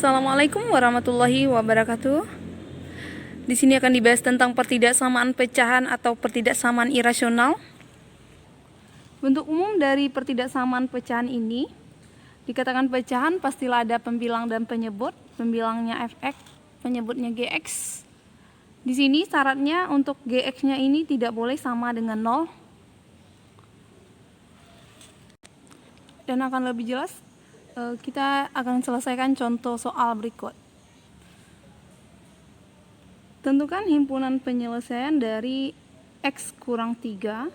Assalamualaikum warahmatullahi wabarakatuh. Di sini akan dibahas tentang pertidaksamaan pecahan atau pertidaksamaan irasional. Bentuk umum dari pertidaksamaan pecahan ini dikatakan pecahan pastilah ada pembilang dan penyebut. Pembilangnya fx, penyebutnya gx. Di sini syaratnya untuk gx-nya ini tidak boleh sama dengan 0. Dan akan lebih jelas, kita akan selesaikan contoh soal berikut. Tentukan himpunan penyelesaian dari x kurang 3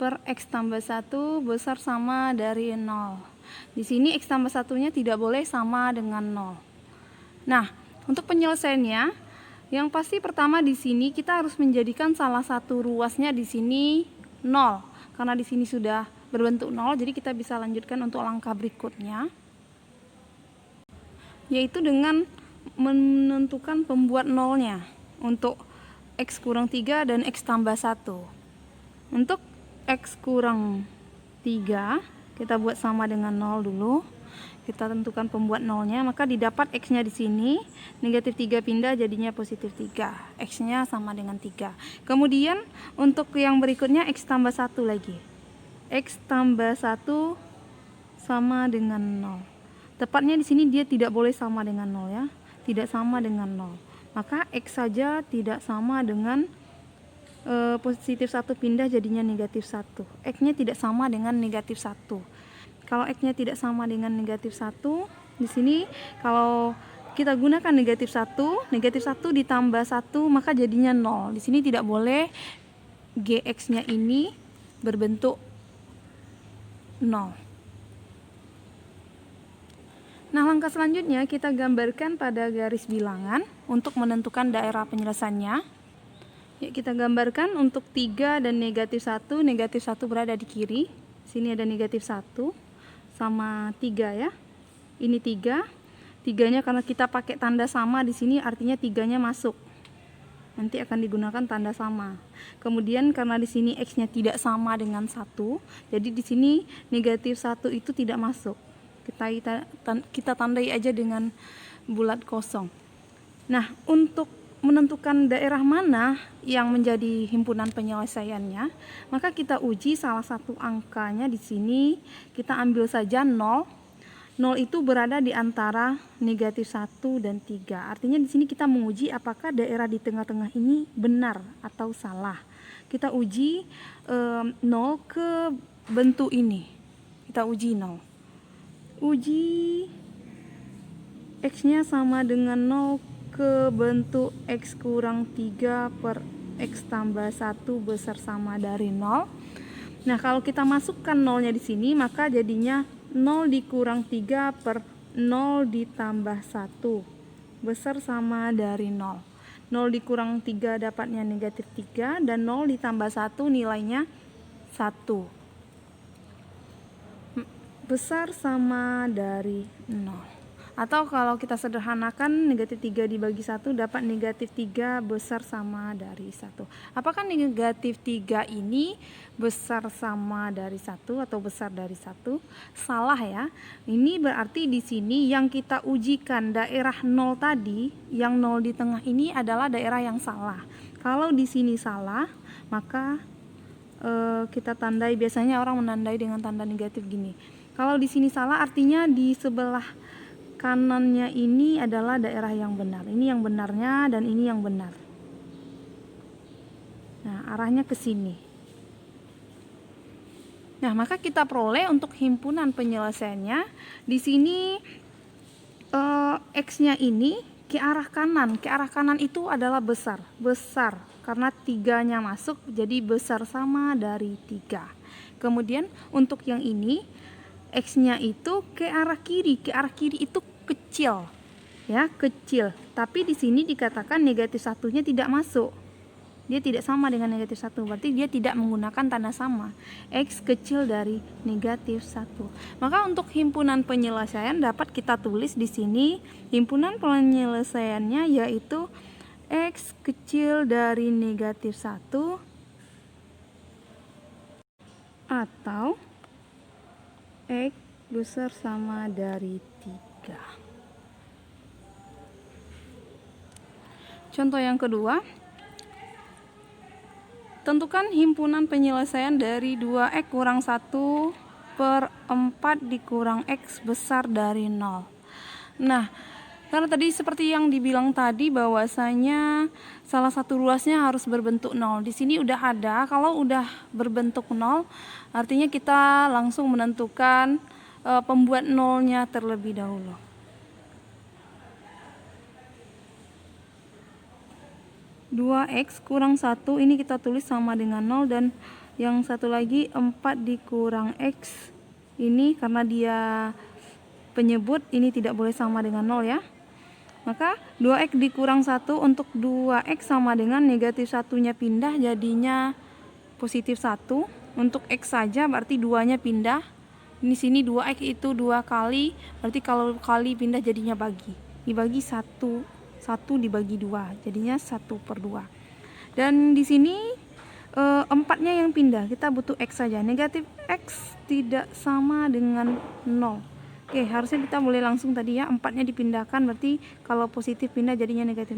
per x tambah 1 besar sama dari 0. Di sini x tambah 1-nya tidak boleh sama dengan 0. Nah, untuk penyelesaiannya, yang pasti pertama di sini kita harus menjadikan salah satu ruasnya di sini 0. Karena di sini sudah berbentuk 0, jadi kita bisa lanjutkan untuk langkah berikutnya, yaitu dengan menentukan pembuat nolnya untuk x kurang 3 dan x tambah 1. Untuk x kurang 3 kita buat sama dengan 0 dulu. Kita tentukan pembuat nolnya, maka didapat x-nya di sini negatif 3 pindah jadinya positif 3. X-nya sama dengan 3. Kemudian untuk yang berikutnya x tambah 1 lagi. X tambah 1 sama dengan 0. Tepatnya di sini dia tidak boleh sama dengan 0 ya. Tidak sama dengan 0. Maka x saja tidak sama dengan positif 1 pindah jadinya negatif 1. X-nya tidak sama dengan negatif 1. Kalau X-nya tidak sama dengan negatif 1, di sini kalau kita gunakan negatif 1 ditambah 1 maka jadinya 0. Di sini tidak boleh gx-nya ini berbentuk 0. Nah, langkah selanjutnya kita gambarkan pada garis bilangan untuk menentukan daerah penyelesaiannya. Ya, kita gambarkan untuk 3 dan negatif 1 berada di kiri. Sini ada negatif 1 sama 3 ya. Ini 3. 3-nya karena kita pakai tanda sama di sini artinya 3-nya masuk. Nanti akan digunakan tanda sama. Kemudian karena di sini x-nya tidak sama dengan 1, jadi di sini negatif 1 itu tidak masuk. Kita tandai aja dengan bulat kosong. Nah, untuk menentukan daerah mana yang menjadi himpunan penyelesaiannya, maka kita uji salah satu angkanya di sini. Kita ambil saja 0. 0 itu berada di antara negatif 1 dan 3. Artinya di sini kita menguji apakah daerah di tengah-tengah ini benar atau salah. Kita uji 0 ke bentuk ini. Kita uji 0. Uji x-nya sama dengan 0 ke bentuk x kurang 3 per x tambah 1 besar sama dari 0. Nah, kalau kita masukkan 0-nya di sini, maka jadinya 0 dikurang 3 per 0 ditambah 1 besar sama dari 0. 0 dikurang 3 dapatnya negatif 3 dan 0 ditambah 1 nilainya 1 besar sama dari 0. Atau kalau kita sederhanakan, negatif 3 dibagi 1 dapat negatif 3 besar sama dari 1. Apakah negatif 3 ini besar sama dari 1 atau besar dari 1? Salah ya. Ini berarti di sini yang kita ujikan daerah 0 tadi, yang 0 di tengah ini adalah daerah yang salah. Kalau di sini salah, maka kita tandai, biasanya orang menandai dengan tanda negatif gini. Kalau di sini salah artinya di sebelah kanannya ini adalah daerah yang benar. Ini yang benarnya dan ini yang benar. Nah, arahnya ke sini. Nah, maka kita peroleh untuk himpunan penyelesaiannya. Di sini x-nya ini ke arah kanan. Ke arah kanan itu adalah besar. Besar karena 3-nya masuk jadi besar sama dari 3. Kemudian untuk yang ini x-nya itu ke arah kiri. Ke arah kiri itu kecil. Ya, kecil. Tapi di sini dikatakan negatif 1-nya tidak masuk. Dia tidak sama dengan negatif 1. Berarti dia tidak menggunakan tanda sama. X kecil dari negatif 1. Maka untuk himpunan penyelesaian dapat kita tulis di sini. Himpunan penyelesaiannya yaitu X kecil dari negatif 1 atau X besar sama dari 3. Contoh yang kedua, tentukan himpunan penyelesaian dari 2x kurang 1 per 4 dikurang x besar dari 0. Nah, karena tadi seperti yang dibilang tadi bahwasanya salah satu ruasnya harus berbentuk 0. Di sini udah ada, kalau udah berbentuk 0 artinya kita langsung menentukan pembuat nolnya terlebih dahulu. Dua x kurang 1 ini kita tulis sama dengan 0, dan yang satu lagi 4 dikurang x ini karena dia penyebut ini tidak boleh sama dengan 0 ya. Maka 2x dikurang 1 untuk 2x sama dengan negatif 1-nya pindah jadinya positif 1. Untuk x saja berarti 2-nya pindah. Di sini 2x itu 2 kali, berarti kalau kali pindah jadinya bagi. Dibagi 1 dibagi 2 jadinya 1/2. Dan di sini 4-nya yang pindah, kita butuh x saja. Negatif x tidak sama dengan 0. Oke, harusnya kita boleh langsung tadi ya, 4-nya dipindahkan, berarti kalau positif pindah jadinya negatif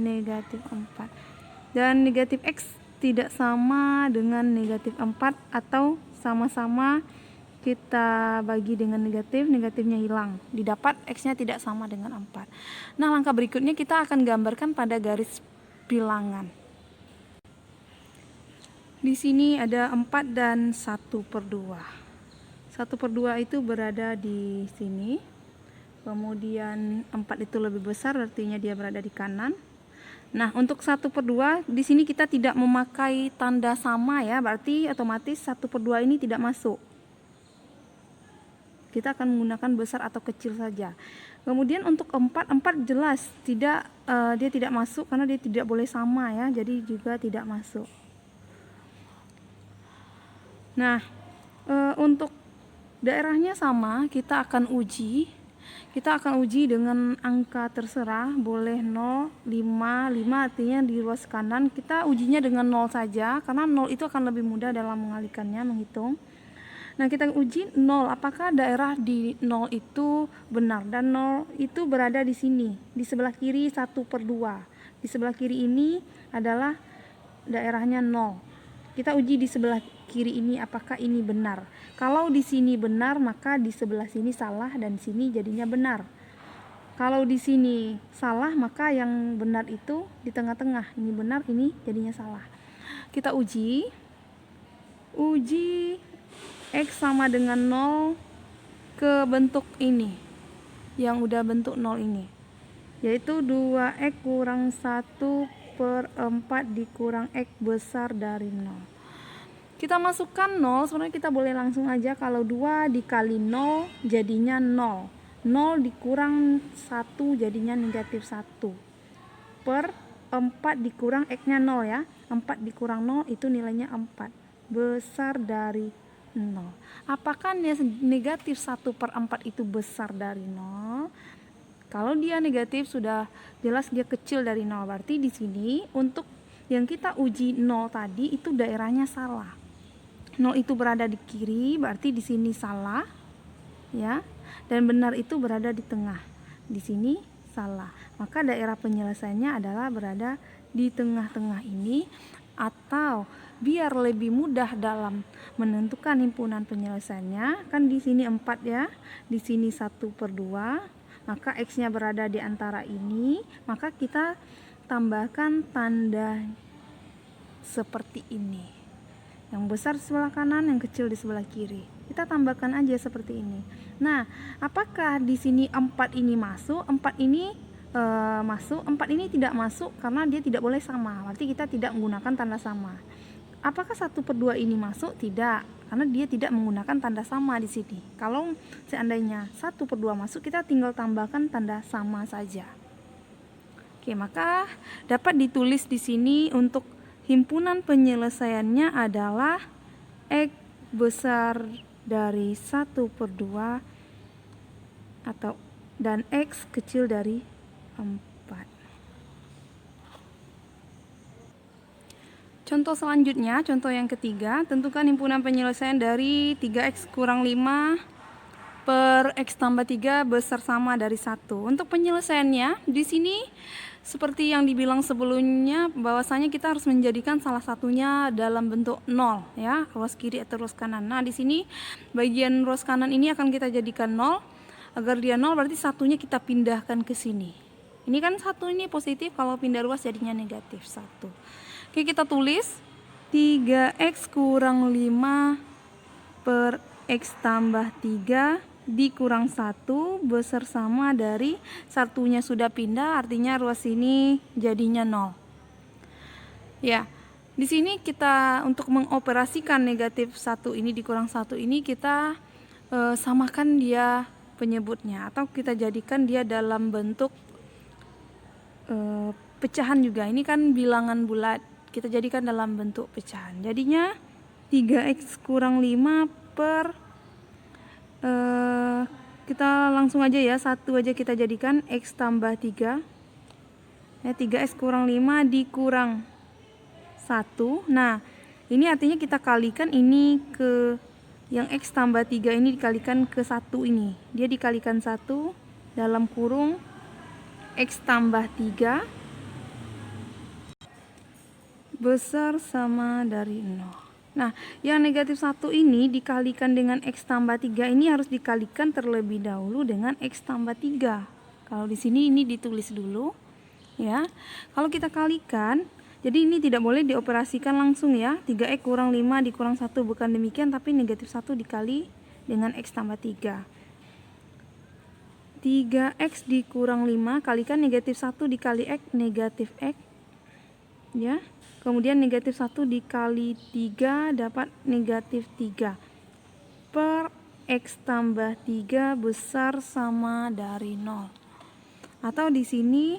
4. Dan negatif x tidak sama dengan negatif 4, atau sama-sama kita bagi dengan negatif, negatifnya hilang, didapat x-nya tidak sama dengan 4. Nah, langkah berikutnya kita akan gambarkan pada garis bilangan. Di sini ada 4 dan 1/2. 1/2 itu berada di sini, kemudian 4 itu lebih besar, artinya dia berada di kanan. Nah, untuk 1/2 di sini kita tidak memakai tanda sama ya, berarti otomatis 1/2 ini tidak masuk. Kita akan menggunakan besar atau kecil saja. Kemudian untuk 4 jelas dia tidak masuk karena dia tidak boleh sama ya, jadi juga tidak masuk. Nah, untuk daerahnya sama, kita akan uji dengan angka terserah, boleh 0, 5 artinya di ruas kanan. Kita ujinya dengan 0 saja, karena 0 itu akan lebih mudah dalam mengalihkannya, menghitung. Nah, kita uji 0, apakah daerah di 0 itu benar, dan 0 itu berada di sini, di sebelah kiri 1/2. Di sebelah kiri ini adalah daerahnya 0. Kita uji di sebelah kiri ini apakah ini benar. Kalau di sini benar, maka di sebelah sini salah dan sini jadinya benar. Kalau di sini salah, maka yang benar itu di tengah-tengah. Ini benar, ini jadinya salah. Kita uji x sama dengan 0 ke bentuk ini, yang udah bentuk 0 ini, yaitu 2x kurang 1 per 4 dikurang x besar dari 0. Kita masukkan 0, sebenarnya kita boleh langsung aja, kalau 2 dikali 0 jadinya 0. 0 dikurang 1 jadinya negatif 1. Per 4 dikurang x-nya 0 ya. 4 dikurang 0 itu nilainya 4. Besar dari 0. Apakah negatif 1/4 itu besar dari 0? Kalau dia negatif, sudah jelas dia kecil dari 0. Berarti di sini untuk yang kita uji 0 tadi itu daerahnya salah. 0 itu berada di kiri, berarti di sini salah ya. Dan benar itu berada di tengah. Di sini salah. Maka daerah penyelesaiannya adalah berada di tengah-tengah ini, atau biar lebih mudah dalam menentukan himpunan penyelesaiannya, kan di sini 4 ya, di sini 1/2. Maka x-nya berada di antara ini, maka kita tambahkan tanda seperti ini. Yang besar di sebelah kanan, yang kecil di sebelah kiri. Kita tambahkan aja seperti ini. Nah, apakah di sini 4 ini masuk? 4 ini masuk, 4 ini tidak masuk karena dia tidak boleh sama. Berarti kita tidak menggunakan tanda sama. Apakah 1/2 ini masuk? Tidak, karena dia tidak menggunakan tanda sama di sini. Kalau seandainya 1/2 masuk, kita tinggal tambahkan tanda sama saja. Oke, maka dapat ditulis di sini untuk himpunan penyelesaiannya adalah x besar dari 1/2 dan x kecil dari 4. Contoh selanjutnya, contoh yang ketiga, tentukan himpunan penyelesaian dari 3x kurang 5 per x tambah 3 besar sama dari 1. Untuk penyelesaiannya, di sini seperti yang dibilang sebelumnya, bahwasanya kita harus menjadikan salah satunya dalam bentuk 0 ya, ruas kiri atau ruas kanan. Nah, di sini bagian ruas kanan ini akan kita jadikan 0. Agar dia 0 berarti satunya kita pindahkan ke sini. Ini kan satu ini positif, kalau pindah ruas jadinya negatif 1. Oke, kita tulis 3x kurang 5 per x tambah 3 dikurang 1 besar sama dari satunya sudah pindah, artinya ruas ini jadinya 0. Ya, di sini kita untuk mengoperasikan negatif 1 ini dikurang 1 ini kita samakan dia penyebutnya, atau kita jadikan dia dalam bentuk pecahan juga. Ini kan bilangan bulat, kita jadikan dalam bentuk pecahan. Jadinya 3x kurang 5 per kita langsung aja ya, satu aja kita jadikan x tambah 3 ya, 3x kurang 5 dikurang 1. Nah, ini artinya kita kalikan ini ke yang x tambah 3 ini dikalikan ke 1 ini. Dia dikalikan 1 dalam kurung x tambah 3 besar sama dari 0. Nah, yang negatif 1 ini dikalikan dengan x tambah 3 ini harus dikalikan terlebih dahulu dengan x tambah 3. Kalau di sini ini ditulis dulu ya. Kalau kita kalikan, jadi ini tidak boleh dioperasikan langsung ya. 3x kurang 5 dikurang 1, bukan demikian, tapi negatif 1 dikali dengan x tambah 3. 3x dikurang 5 kalikan negatif 1 dikali x, negatif x ya. Kemudian negatif 1 dikali 3 dapat negatif 3 per x tambah 3 besar sama dari 0. Atau di sini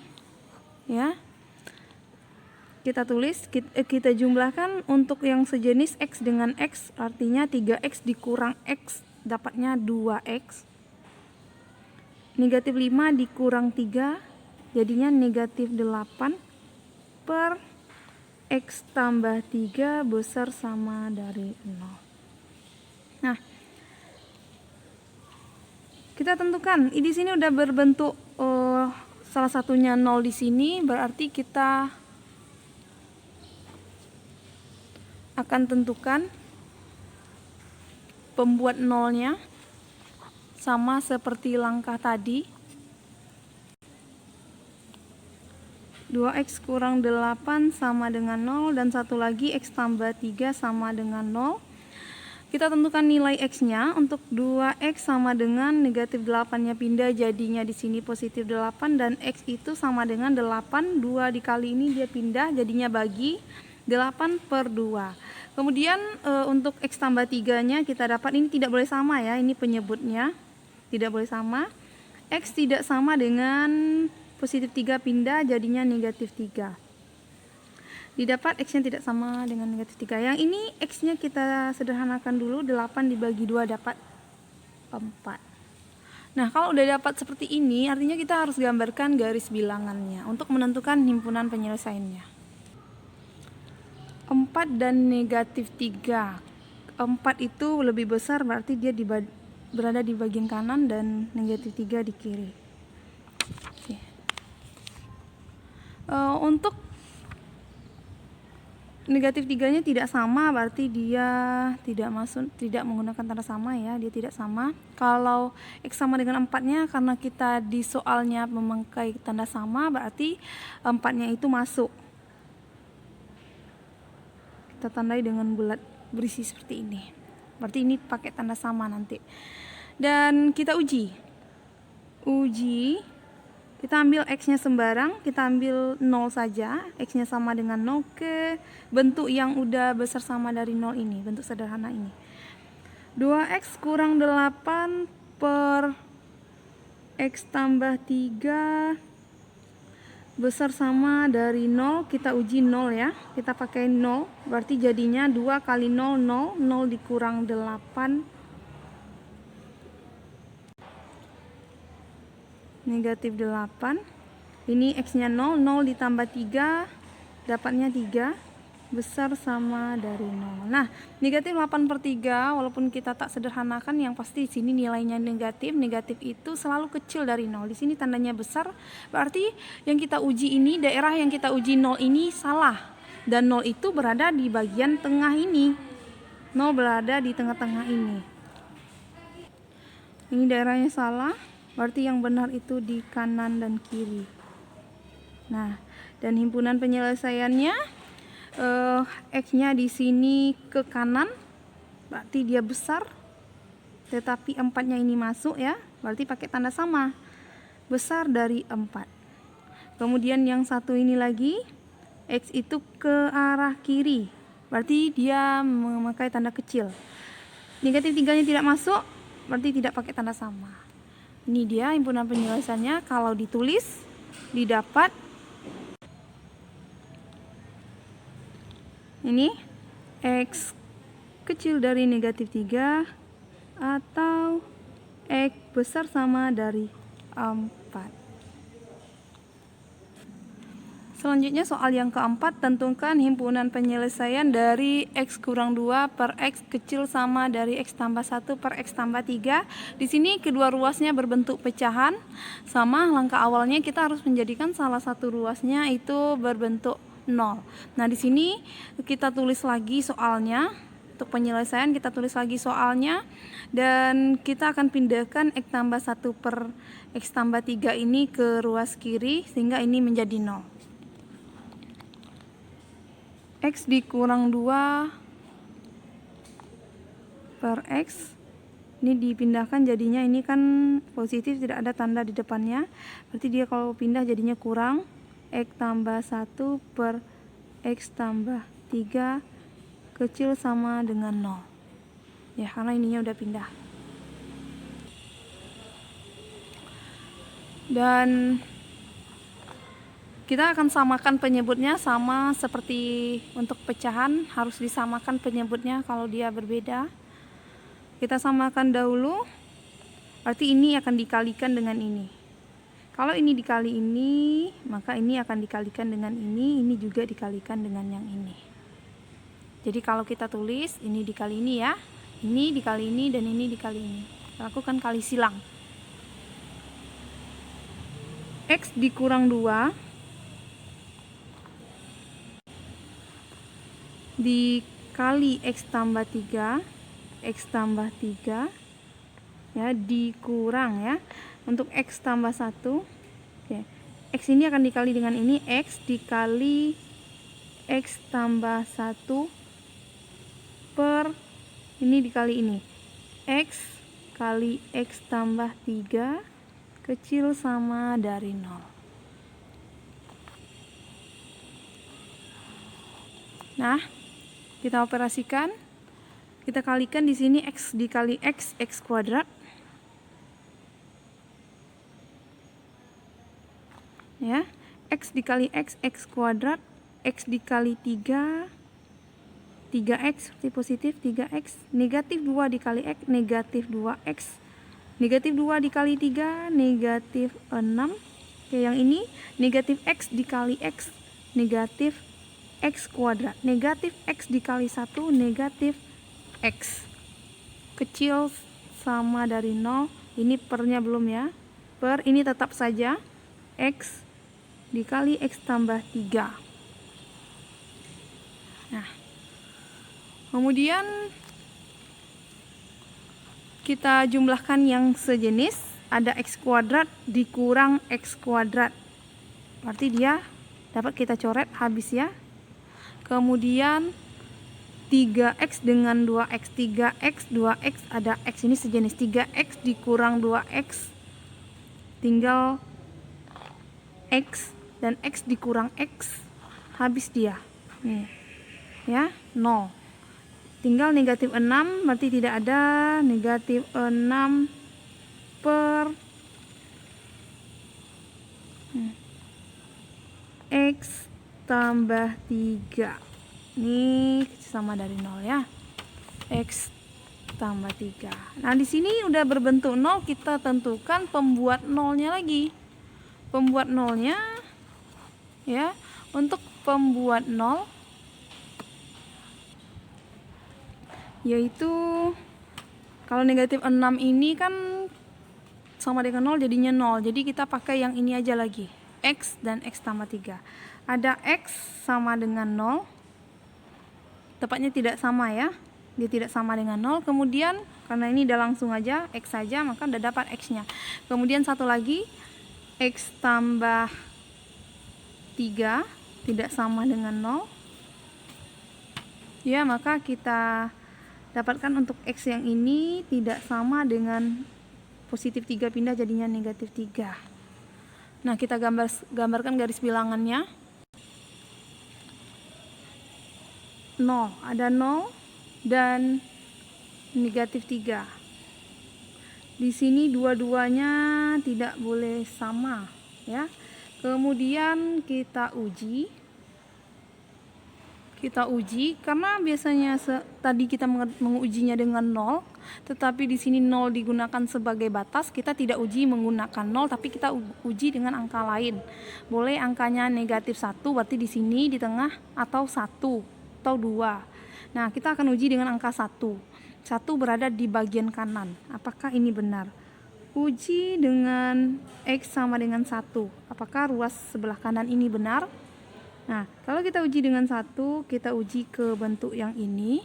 ya, kita tulis, kita jumlahkan untuk yang sejenis x dengan x, artinya 3x dikurang x dapatnya 2x. Negatif 5 dikurang 3 jadinya negatif 8 per x tambah 3 besar sama dari 0. Nah, kita tentukan di sini udah berbentuk salah satunya 0 di sini, berarti kita akan tentukan pembuat nolnya sama seperti langkah tadi. 2x kurang 8 sama dengan 0, dan satu lagi x tambah 3 sama dengan 0. Kita tentukan nilai x-nya. Untuk 2x sama dengan negatif 8-nya pindah, jadinya di sini positif 8, dan x itu sama dengan 8, 2 dikali ini dia pindah, jadinya bagi 8 per 2. Kemudian untuk x tambah 3-nya kita dapat, ini tidak boleh sama ya, ini penyebutnya tidak boleh sama. X tidak sama dengan positif 3 pindah, jadinya negatif 3. Didapat x-nya tidak sama dengan negatif 3. Yang ini x-nya kita sederhanakan dulu, 8 dibagi 2 dapat 4. Nah, kalau udah dapat seperti ini, artinya kita harus gambarkan garis bilangannya untuk menentukan himpunan penyelesaiannya. 4 dan negatif 3. 4 itu lebih besar, berarti dia berada di bagian kanan, dan negatif 3 di kiri. Oke. Untuk negatif 3-nya tidak sama, berarti dia tidak menggunakan tanda sama ya, dia tidak sama. Kalau x sama dengan 4-nya, karena kita di soalnya memakai tanda sama, berarti 4-nya itu masuk. Kita tandai dengan bulat berisi seperti ini, berarti ini pakai tanda sama nanti. Dan kita uji, kita ambil x-nya sembarang, kita ambil 0 saja, x-nya sama dengan 0 ke bentuk yang udah besar sama dari 0 ini, bentuk sederhana ini. 2x kurang 8 per x tambah 3 besar sama dari 0, kita uji 0 ya, kita pakai 0, berarti jadinya 2 kali 0, 0, 0 dikurang 8, negatif 8. Ini x-nya 0, 0 ditambah 3 dapatnya 3, besar sama dari 0. Nah, negatif 8/3 walaupun kita tak sederhanakan, yang pasti di sini nilainya negatif. Negatif itu selalu kecil dari 0. Di sini tandanya besar, berarti yang kita uji ini, daerah yang kita uji 0 ini salah. Dan 0 itu berada di bagian tengah ini. 0 berada di tengah-tengah ini. Ini daerahnya salah, berarti yang benar itu di kanan dan kiri. Nah, dan himpunan penyelesaiannya, X-nya di sini ke kanan, berarti dia besar, tetapi 4-nya ini masuk ya, berarti pakai tanda sama, besar dari 4. Kemudian yang satu ini lagi, X itu ke arah kiri, berarti dia memakai tanda kecil. Negatif 3-nya tidak masuk, berarti tidak pakai tanda sama. Ini dia himpunan penyelesaiannya. Kalau ditulis, didapat ini X kecil dari negatif 3 atau X besar sama dari 4. Selanjutnya soal yang keempat, tentukan himpunan penyelesaian dari X kurang 2 per X kecil sama dari X tambah 1 per X tambah 3. Di sini kedua ruasnya berbentuk pecahan. Sama, langkah awalnya kita harus menjadikan salah satu ruasnya itu berbentuk 0. Nah, di sini kita tulis lagi soalnya. Untuk penyelesaian kita tulis lagi soalnya, dan kita akan pindahkan X tambah 1 per X tambah 3 ini ke ruas kiri sehingga ini menjadi 0. X dikurang 2 per X ini dipindahkan, jadinya ini kan positif, tidak ada tanda di depannya, berarti dia kalau pindah jadinya kurang. X tambah 1 per X tambah 3 kecil sama dengan 0 ya, karena ininya udah pindah. Dan kita akan samakan penyebutnya, sama seperti untuk pecahan, harus disamakan penyebutnya kalau dia berbeda. Kita samakan dahulu, berarti ini akan dikalikan dengan ini. Kalau ini dikali ini, maka ini akan dikalikan dengan ini juga dikalikan dengan yang ini. Jadi kalau kita tulis, ini dikali ini ya, ini dikali ini, dan ini dikali ini. Lakukan kali silang. X dikurang 2 dikali X tambah 3, X tambah 3 ya, dikurang ya. Untuk X tambah 1, oke, X ini akan dikali dengan ini, X dikali X tambah 1 per ini dikali ini, X kali X tambah 3 kecil sama dari 0. Nah, kita operasikan, kita kalikan di sini X dikali X, X kuadrat ya, X dikali X, X kuadrat, X dikali 3, 3X seperti positif, 3X, negatif 2 dikali X, negatif 2X, negatif 2 dikali 3, negatif 6. Oke, yang ini negatif X dikali X, negatif X kuadrat, negatif X dikali 1, negatif X kecil sama dari 0. Ini pernya belum ya, per ini tetap saja X dikali X tambah 3. Nah, kemudian kita jumlahkan yang sejenis, ada X kuadrat dikurang X kuadrat, berarti dia dapat kita coret habis ya. Kemudian 3X dengan 2X, 3X, 2X, ada X ini sejenis, 3X dikurang 2X tinggal X, dan X dikurang X habis dia nih ya, 0. Tinggal negatif 6, berarti tidak ada negatif 6 per X tambah 3. Ini sama dari 0 ya. X tambah 3. Nah, di sini udah berbentuk 0, kita tentukan pembuat 0-nya lagi. Pembuat 0-nya ya, untuk pembuat 0 yaitu kalau negatif 6 ini kan sama dengan 0 jadinya 0. Jadi kita pakai yang ini aja lagi. X dan X tambah 3. Ada X sama dengan 0. Tepatnya tidak sama ya. Dia tidak sama dengan 0. Kemudian karena ini udah langsung aja X saja, maka udah dapat X-nya. Kemudian satu lagi X tambah 3 tidak sama dengan 0. Ya, maka kita dapatkan untuk X yang ini tidak sama dengan positif 3 pindah jadinya negatif 3. Nah, kita gambarkan garis bilangannya. 0, ada 0 dan negatif 3. Di sini dua-duanya tidak boleh sama ya. Kemudian kita uji karena biasanya tadi kita mengujinya dengan 0, tetapi di sini 0 digunakan sebagai batas. Kita tidak uji menggunakan 0, tapi kita uji dengan angka lain. Boleh angkanya negatif 1, berarti di sini di tengah, atau 1 atau 2. Nah, kita akan uji dengan angka 1. 1 berada di bagian kanan. Apakah ini benar? Uji dengan X sama dengan 1. Apakah ruas sebelah kanan ini benar? Nah, kalau kita uji dengan 1, kita uji ke bentuk yang ini.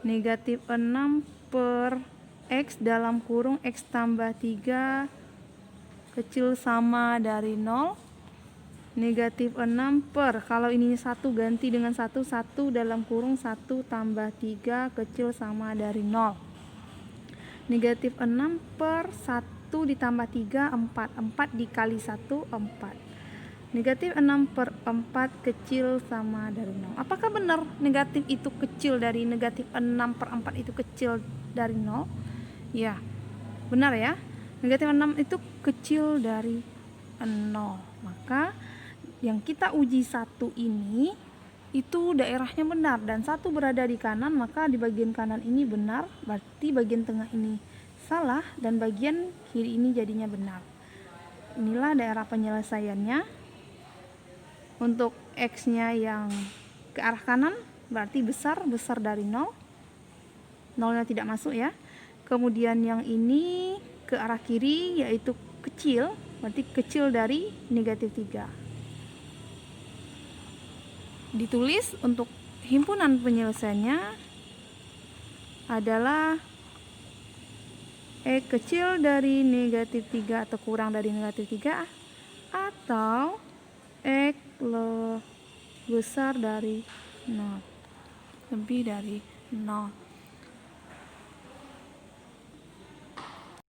Negatif 6 per X dalam kurung X tambah 3 kecil sama dari 0. Negatif 6 per, kalau ini 1 ganti dengan 1 dalam kurung 1 tambah 3 kecil sama dari 0. Negatif 6 per 1 ditambah 3, 4. 4 dikali 1, 4. Negatif 6 per 4 kecil sama dari 0. Apakah benar negatif itu kecil dari negatif 6 per 4 itu kecil dari 0? Ya, benar ya. Negatif 6 itu kecil dari 0. Maka yang kita uji 1 ini itu daerahnya benar dan 1 berada di kanan, maka di bagian kanan ini benar, berarti bagian tengah ini salah dan bagian kiri ini jadinya benar. Inilah daerah penyelesaiannya. Untuk X-nya yang ke arah kanan berarti besar dari 0. 0-nya tidak masuk ya. Kemudian yang ini ke arah kiri yaitu kecil, berarti kecil dari negatif 3. Ditulis untuk himpunan penyelesaiannya adalah X kecil dari negatif 3 atau kurang dari negatif 3 atau X besar dari 0, lebih dari 0.